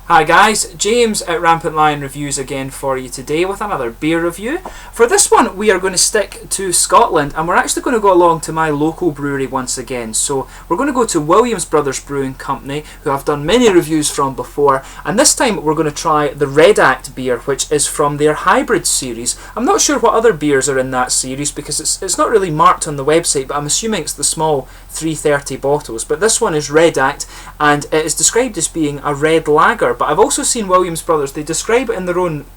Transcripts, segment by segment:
Hi guys, James at Rampant Lion Reviews again for you today with another beer review. For this one we are going to stick to Scotland, and we're actually going to go along to my local brewery once again. So we're going to go to Williams Brothers Brewing Company, who I've done many reviews from before, and this time we're going to try the Redact beer, which is from their hybrid series. I'm not sure what other beers are in that series because it's not really marked on the website, but I'm assuming it's the small 330 bottles. But this one is Redact, and it is described as being a red lager. But I've also seen Williams Brothers, they describe it in their own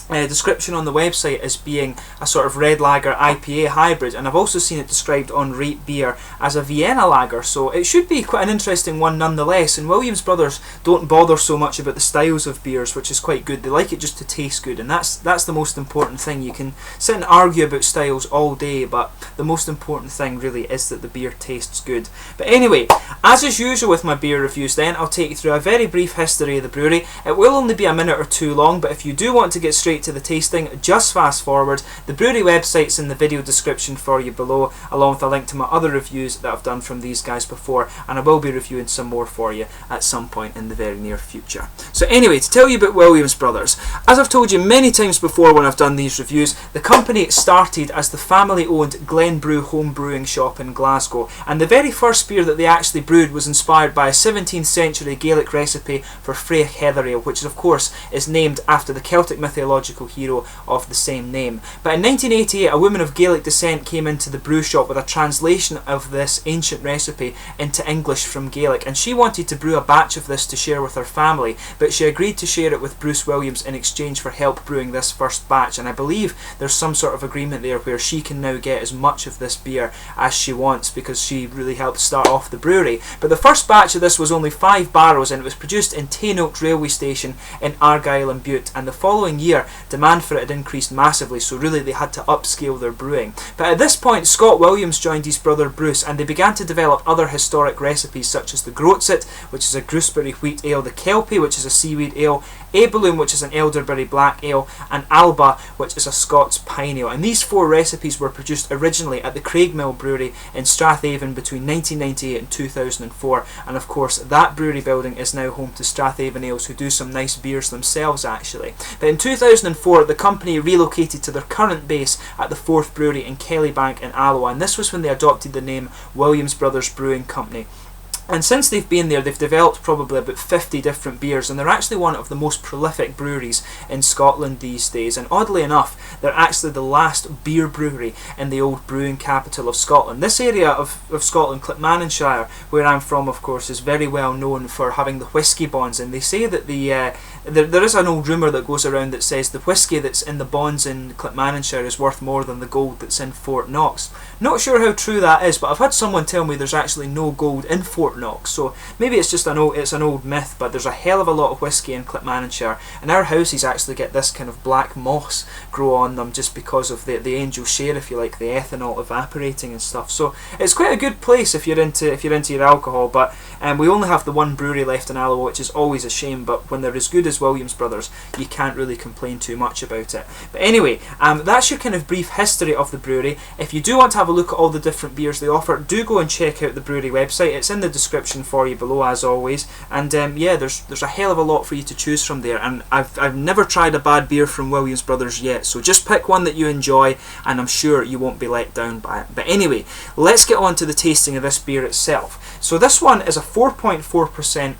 description on the website as being a sort of red lager IPA hybrid, and I've also seen it described on Rate Beer as a Vienna lager, so it should be quite an interesting one nonetheless. And Williams Brothers don't bother so much about the styles of beers, which is quite good. They like it just to taste good, and that's the most important thing. You can sit and argue about styles all day, but the most important thing really is that the beer tastes good. But anyway, as is usual with my beer reviews then, I'll take you through a very brief history of the brewery. It will only be a minute or two long, but if you do want to get straight to the tasting, just fast forward. The brewery website's in the video description for you below, along with a link to my other reviews that I've done from these guys before, and I will be reviewing some more for you at some point in the very near future. So anyway, to tell you about Williams Brothers, as I've told you many times before when I've done these reviews, the company started as the family-owned Glen Brew home brewing shop in Glasgow, and the very first beer that they actually brewed was inspired by a 17th century Gaelic recipe for Freya Heather Ale, which of course is named after the Celtic mythological hero of the same name. But in 1988, a woman of Gaelic descent came into the brew shop with a translation of this ancient recipe into English from Gaelic, and she wanted to brew a batch of this to share with her family, but she agreed to share it with Bruce Williams in exchange for help brewing this first batch, and I believe there's some sort of agreement there where she can now get as much of this beer as she wants because she really helped start off the brewery. But the first batch of this was only 5 barrels, and it was produced in Taynoak railway station in Argyll and Bute, and the following year demand for it had increased massively, so really they had to upscale their brewing. But at this point, Scott Williams joined his brother Bruce, and they began to develop other historic recipes such as the Groatsit, which is a gooseberry wheat ale, the Kelpie, which is a seaweed ale, Abelum, which is an elderberry black ale, and Alba, which is a Scots pine ale. And these 4 recipes were produced originally at the Craigmill Brewery in Strathaven between 1998 and 2004, and of course that brewery building is now home to Strathaven Ales, who do some nice beers themselves actually. But in 2004 the company relocated to their current base at the 4th Brewery in Kellybank in Alloa, and this was when they adopted the name Williams Brothers Brewing Company. And since they've been there, they've developed probably about 50 different beers, and they're actually one of the most prolific breweries in Scotland these days. And oddly enough, they're actually the last beer brewery in the old brewing capital of Scotland. This area of Scotland, Clackmannanshire, where I'm from, of course, is very well known for having the whisky bonds, and they say that there is an old rumour that goes around that says the whisky that's in the bonds in Clackmannanshire is worth more than the gold that's in Fort Knox. Not sure how true that is, but I've had someone tell me there's actually no gold in Fort Knox, so maybe it's just an old myth, but there's a hell of a lot of whisky in Clackmannanshire, and our houses actually get this kind of black moss grow on them just because of the angel share, if you like, the ethanol evaporating and stuff. So it's quite a good place if you're into your alcohol. But we only have the one brewery left in Alloa, which is always a shame, but when they're as good as Williams Brothers, you can't really complain too much about it. But anyway, that's your kind of brief history of the brewery. If you do want to have a look at all the different beers they offer, do go and check out the brewery website. It's in the description for you below as always, and yeah, there's a hell of a lot for you to choose from there, and I've never tried a bad beer from Williams Brothers yet, so just pick one that you enjoy and I'm sure you won't be let down by it. But anyway, let's get on to the tasting of this beer itself. So this one is a 4.4%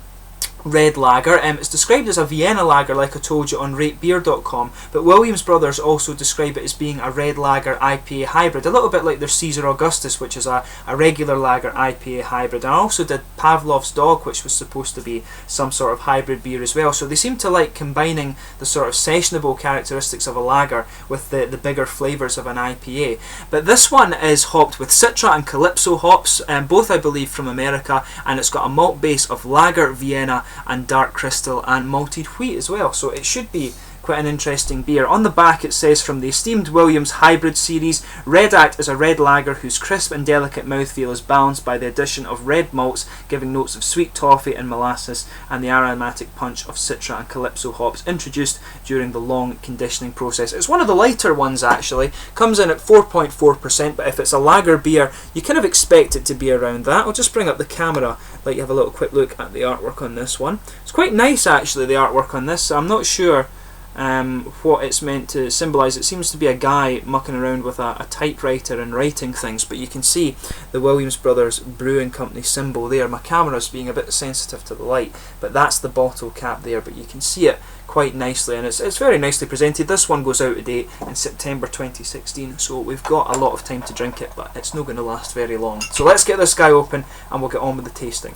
red lager. It's described as a Vienna lager, like I told you, on ratebeer.com, but Williams Brothers also describe it as being a red lager IPA hybrid, a little bit like their Caesar Augustus, which is a regular lager IPA hybrid. And I also did Pavlov's Dog, which was supposed to be some sort of hybrid beer as well, so they seem to like combining the sort of sessionable characteristics of a lager with the bigger flavours of an IPA. But this one is hopped with Citra and Calypso hops, both I believe from America, and it's got a malt base of lager, Vienna and dark crystal and malted wheat as well, so it should be quite an interesting beer. On the back it says, from the esteemed Williams Hybrid Series, Redact is a red lager whose crisp and delicate mouthfeel is balanced by the addition of red malts, giving notes of sweet toffee and molasses, and the aromatic punch of Citra and Calypso hops introduced during the long conditioning process. It's one of the lighter ones actually, comes in at 4.4%, but if it's a lager beer you kind of expect it to be around that. I'll just bring up the camera, let you have a little quick look at the artwork on this one. It's quite nice actually, the artwork on this. I'm not sure what it's meant to symbolise. It seems to be a guy mucking around with a typewriter and writing things, but you can see the Williams Brothers Brewing Company symbol there. My camera's being a bit sensitive to the light, but that's the bottle cap there, but you can see it quite nicely, and it's very nicely presented. This one goes out of date in September 2016, so we've got a lot of time to drink it, but it's not going to last very long. So let's get this guy open and we'll get on with the tasting.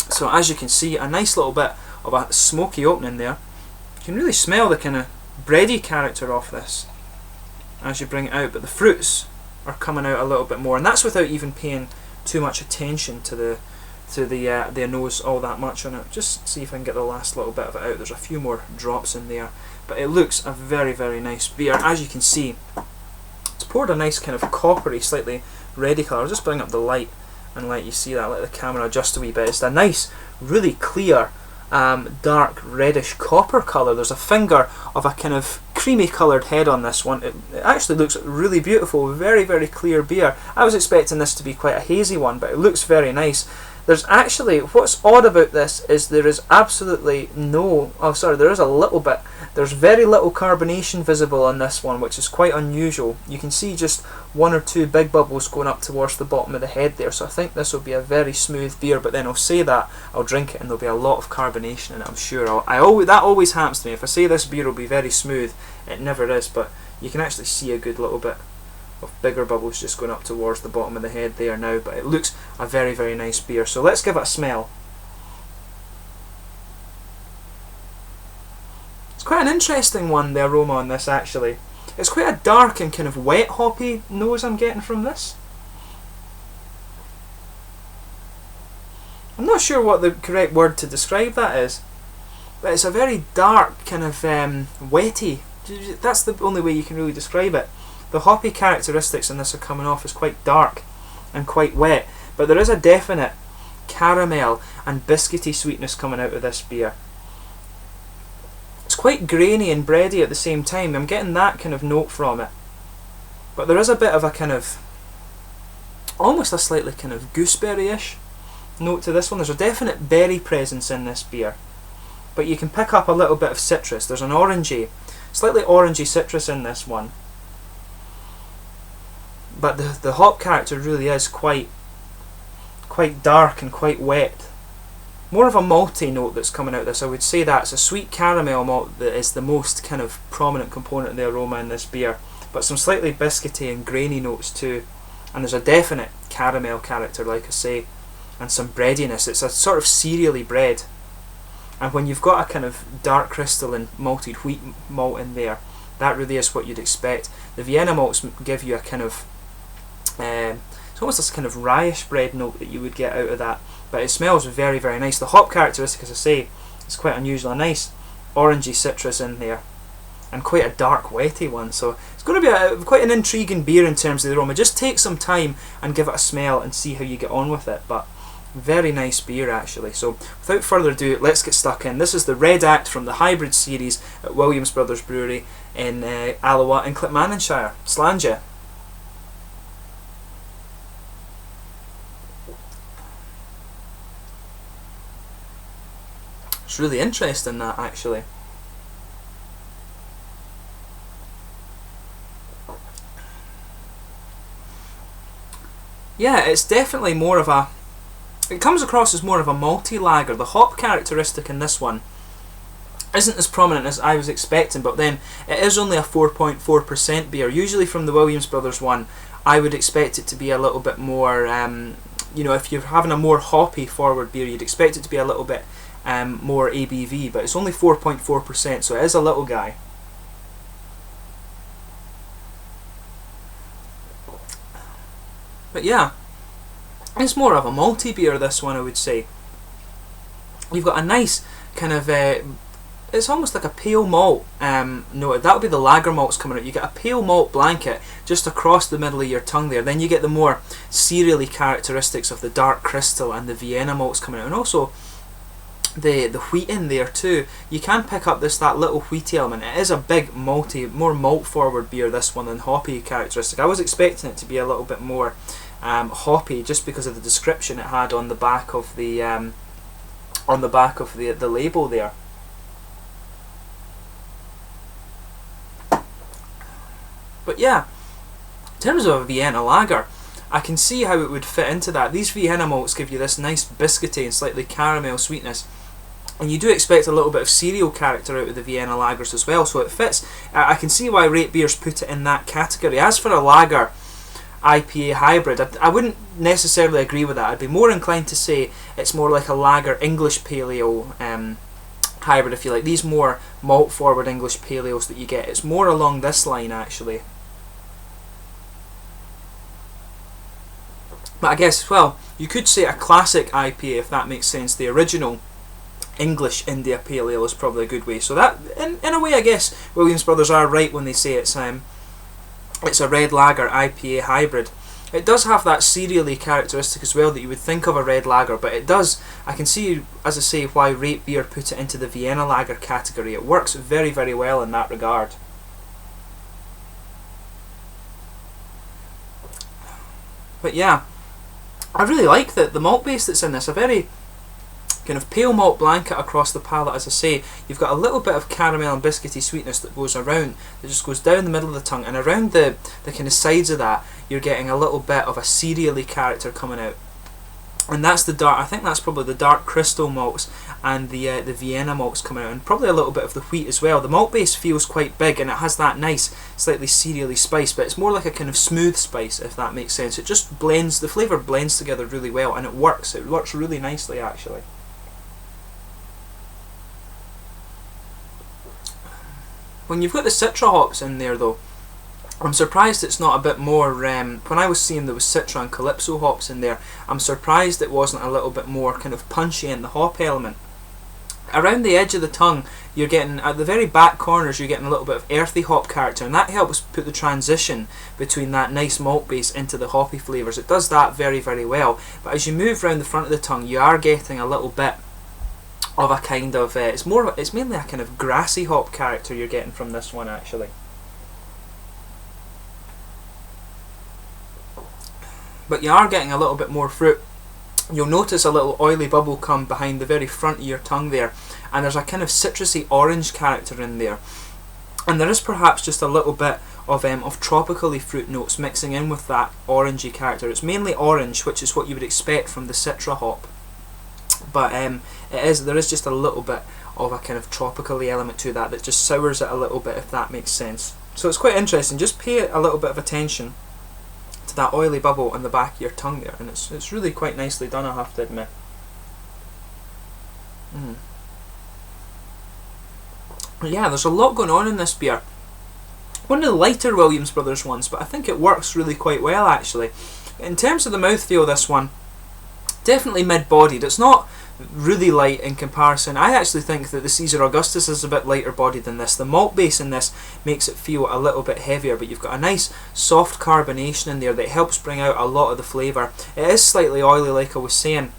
So as you can see, a nice little bit of a smoky opening there. You can really smell the kind of bready character off this as you bring it out, but the fruits are coming out a little bit more, and that's without even paying too much attention to the nose all that much on it. Just see if I can get the last little bit of it out. There's a few more drops in there, but it looks a very, very nice beer. As you can see, it's poured a nice kind of coppery, slightly reddy colour. I'll just bring up the light and let you see that, let the camera adjust a wee bit. It's a nice, really clear, dark reddish copper colour. There's a finger of a kind of creamy coloured head on this one. It actually looks really beautiful, very, very clear beer. I was expecting this to be quite a hazy one, but it looks very nice. There's actually, what's odd about this is there is absolutely no, oh sorry, there is a little bit, there's very little carbonation visible on this one, which is quite unusual. You can see just one or two big bubbles going up towards the bottom of the head there, so I think this will be a very smooth beer, but then I'll say that, I'll drink it and there'll be a lot of carbonation in it, I'm sure. That always happens to me. If I say this beer will be very smooth, it never is, but you can actually see a good little bit of bigger bubbles just going up towards the bottom of the head there now, but it looks a very, very nice beer. So let's give it a smell. It's quite an interesting one, the aroma on this actually. It's quite a dark and kind of wet hoppy nose I'm getting from this. I'm not sure what the correct word to describe that is, but it's a very dark kind of wetty. That's the only way you can really describe it. The hoppy characteristics in this are coming off as quite dark and quite wet, but there is a definite caramel and biscuity sweetness coming out of this beer. It's quite grainy and bready at the same time. I'm getting that kind of note from it, but there is a bit of a kind of, almost a slightly kind of gooseberry-ish note to this one. There's a definite berry presence in this beer, but you can pick up a little bit of citrus. There's an orangey, slightly orangey citrus in this one. But the hop character really is quite dark and quite wet. More of a malty note that's coming out of this. I would say that it's a sweet caramel malt that is the most kind of prominent component of the aroma in this beer, but some slightly biscuity and grainy notes too. And there's a definite caramel character, like I say, and some breadiness. It's a sort of cereally bread. And when you've got a kind of dark crystalline malted wheat malt in there, that really is what you'd expect. The Vienna malts give you a kind of it's almost this kind of rye-ish bread note that you would get out of that, but it smells very, very nice. The hop characteristic, as I say, is quite unusual. A nice orangey citrus in there, and quite a dark wetty one, so it's going to be quite an intriguing beer in terms of the aroma. Just take some time and give it a smell and see how you get on with it, but very nice beer actually. So without further ado, let's get stuck in. This is the Redact from the Hybrid Series at Williams Brothers Brewery in Alloa in Clackmannanshire, Slangia. It's really interesting that actually. Yeah, it's definitely more of a, it comes across as more of a malty lager. The hop characteristic in this one isn't as prominent as I was expecting, but then it is only a 4.4% beer. Usually from the Williams Brothers one, I would expect it to be a little bit more, you know, if you're having a more hoppy forward beer, you'd expect it to be a little bit more ABV, but it's only 4.4%, so it is a little guy. But yeah, it's more of a malty beer, this one, I would say. You've got a nice kind of it's almost like a pale malt note. That would be the lager malts coming out. You get a pale malt blanket just across the middle of your tongue there. Then you get the more cereally characteristics of the dark crystal and the Vienna malts coming out, and also the wheat in there too. You can pick up that little wheaty element. It is a big malty, more malt forward beer, this one, than hoppy characteristic. I was expecting it to be a little bit more hoppy just because of the description it had on the back of the the label there. But yeah, in terms of a Vienna lager, I can see how it would fit into that. These Vienna malts give you this nice biscuity and slightly caramel sweetness, and you do expect a little bit of cereal character out of the Vienna lagers as well, so it fits. I can see why Rate Beers put it in that category. As for a lager IPA hybrid, I wouldn't necessarily agree with that. I'd be more inclined to say it's more like a lager English pale ale hybrid, if you like. These more malt forward English pale ales that you get, it's more along this line actually. But I guess, well, you could say a classic IPA, if that makes sense. The original English India Pale Ale is probably a good way. So that, in a way, I guess Williams Brothers are right when they say it's a red lager IPA hybrid. It does have that cereally characteristic as well that you would think of a red lager, but it does. I can see, as I say, why Rate Beer put it into the Vienna lager category. It works very, very well in that regard. But yeah, I really like the malt base that's in this. A very kind of pale malt blanket across the palate, as I say. You've got a little bit of caramel and biscuity sweetness that goes around, that just goes down the middle of the tongue, and around the kind of sides of that, you're getting a little bit of a cereally character coming out. And that's the dark, I think that's probably the dark crystal malts and the Vienna malts coming out, and probably a little bit of the wheat as well. The malt base feels quite big, and it has that nice, slightly cereally spice, but it's more like a kind of smooth spice, if that makes sense. It just blends, the flavour blends together really well, and it works really nicely actually. When you've got the Citra hops in there though, I'm surprised it's not a bit more, when I was seeing there was Citra and Calypso hops in there, I'm surprised it wasn't a little bit more kind of punchy in the hop element. Around the edge of the tongue, you're getting, at the very back corners, you're getting a little bit of earthy hop character, and that helps put the transition between that nice malt base into the hoppy flavours. It does that very, very well, but as you move around the front of the tongue, you are getting a little bit of a kind of, it's mainly a kind of grassy hop character you're getting from this one actually. But you are getting a little bit more fruit. You'll notice a little oily bubble come behind the very front of your tongue there, and there's a kind of citrusy orange character in there, and there is perhaps just a little bit of tropically fruit notes mixing in with that orangey character. It's mainly orange, which is what you would expect from the Citra hop, but there is just a little bit of a kind of tropically element to that just sours it a little bit, if that makes sense. So it's quite interesting. Just pay a little bit of attention to that oily bubble on the back of your tongue there, and it's really quite nicely done, I have to admit. Yeah, there's a lot going on in this beer. One of the lighter Williams Brothers ones, but I think it works really quite well actually. In terms of the mouthfeel, this one, definitely mid-bodied. It's not really light in comparison. I actually think that the Caesar Augustus is a bit lighter bodied than this. The malt base in this makes it feel a little bit heavier, but you've got a nice soft carbonation in there that helps bring out a lot of the flavour. It is slightly oily, like I was saying,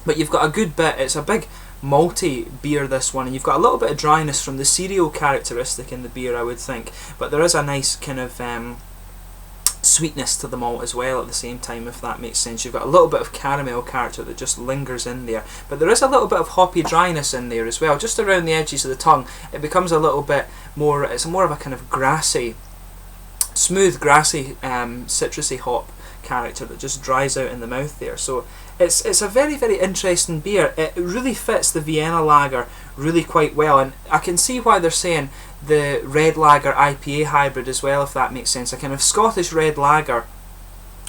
but you've got a good bit. It's a big malty beer, this one, and you've got a little bit of dryness from the cereal characteristic in the beer, I would think, but there is a nice kind of sweetness to the malt as well at the same time, if that makes sense. You've got a little bit of caramel character that just lingers in there, but there is a little bit of hoppy dryness in there as well, just around the edges of the tongue. It becomes a little bit more, it's more of a kind of grassy, smooth grassy citrusy hop character that just dries out in the mouth there. So it's a very, very interesting beer. It really fits the Vienna lager really quite well, and I can see why they're saying the red lager IPA hybrid as well, if that makes sense. A kind of Scottish red lager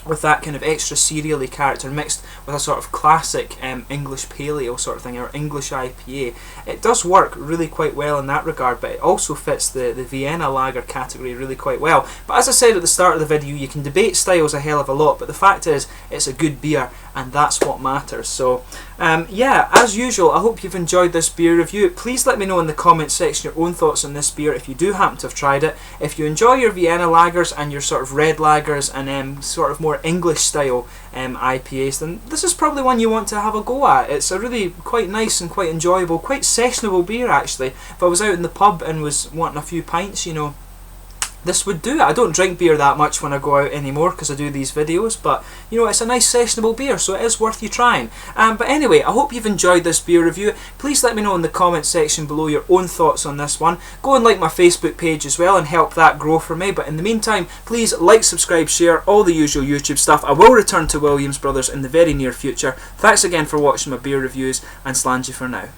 with that kind of extra cereally character mixed with a sort of classic English paleo sort of thing, or English IPA. It does work really quite well in that regard, but it also fits the Vienna lager category really quite well. But as I said at the start of the video, you can debate styles a hell of a lot, but the fact is it's a good beer, and that's what matters. So yeah, as usual, I hope you've enjoyed this beer review. Please let me know in the comments section your own thoughts on this beer if you do happen to have tried it. If you enjoy your Vienna lagers and your sort of red lagers and sort of more English style IPAs, then this is probably one you want to have a go at. It's a really quite nice and quite enjoyable, quite sessionable beer actually. If I was out in the pub and was wanting a few pints, you know, this would do it. I don't drink beer that much when I go out anymore because I do these videos, but you know, it's a nice sessionable beer, so it is worth you trying. But anyway, I hope you've enjoyed this beer review. Please let me know in the comments section below your own thoughts on this one. Go and like my Facebook page as well and help that grow for me. But in the meantime, please like, subscribe, share, all the usual YouTube stuff. I will return to Williams Brothers in the very near future. Thanks again for watching my beer reviews, and slange you for now.